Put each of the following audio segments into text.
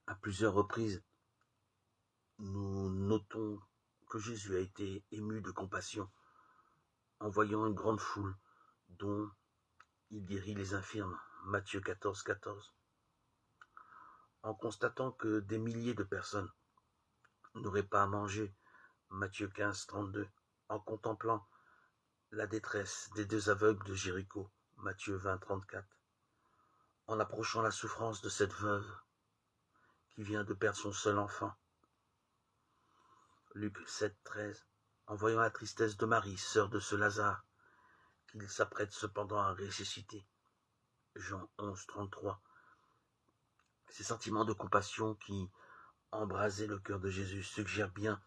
À plusieurs reprises, nous notons que Jésus a été ému de compassion en voyant une grande foule dont il guérit les infirmes, Matthieu 14, 14, en constatant que des milliers de personnes n'auraient pas à manger, Matthieu 15, 32, en contemplant la détresse des 2 aveugles de Jéricho, Matthieu 20, 34, en approchant la souffrance de cette veuve qui vient de perdre son seul enfant, Luc 7, 13, en voyant la tristesse de Marie, sœur de ce Lazare, qu'il s'apprête cependant à ressusciter, Jean 11, 33. Ces sentiments de compassion qui embrasaient le cœur de Jésus suggèrent bien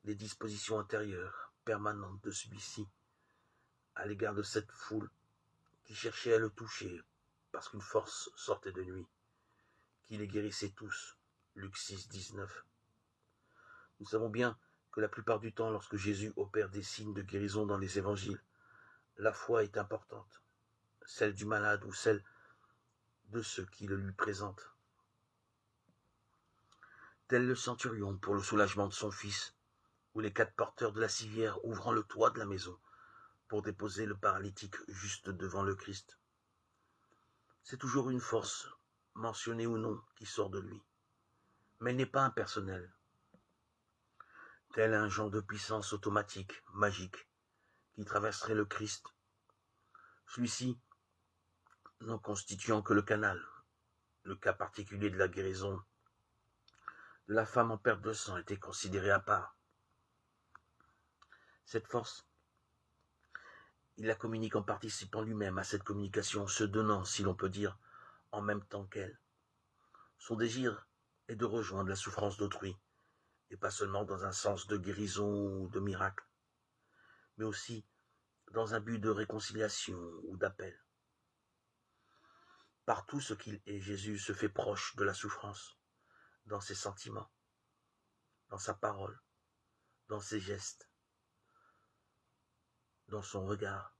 les dispositions intérieures permanentes de celui-ci à l'égard de cette foule qui cherchait à le toucher parce qu'une force sortait de lui, qui les guérissait tous, Luc 6, 19. Nous savons bien que la plupart du temps, lorsque Jésus opère des signes de guérison dans les évangiles, la foi est importante, celle du malade ou celle de ceux qui le lui présentent. Tel le centurion pour le soulagement de son fils, ou les 4 porteurs de la civière ouvrant le toit de la maison pour déposer le paralytique juste devant le Christ. C'est toujours une force, mentionnée ou non, qui sort de lui, mais elle n'est pas impersonnelle. Tel un genre de puissance automatique, magique, qui traverserait le Christ, celui-ci n'en constituant que le canal, le cas particulier de la guérison de la femme en perte de sang était considéré à part. Cette force, il la communique en participant lui-même à cette communication, se donnant, si l'on peut dire, en même temps qu'elle. Son désir est de rejoindre la souffrance d'autrui, et pas seulement dans un sens de guérison ou de miracle, mais aussi dans un but de réconciliation ou d'appel. Partout ce qu'il est, Jésus se fait proche de la souffrance, dans ses sentiments, dans sa parole, dans ses gestes, dans son regard.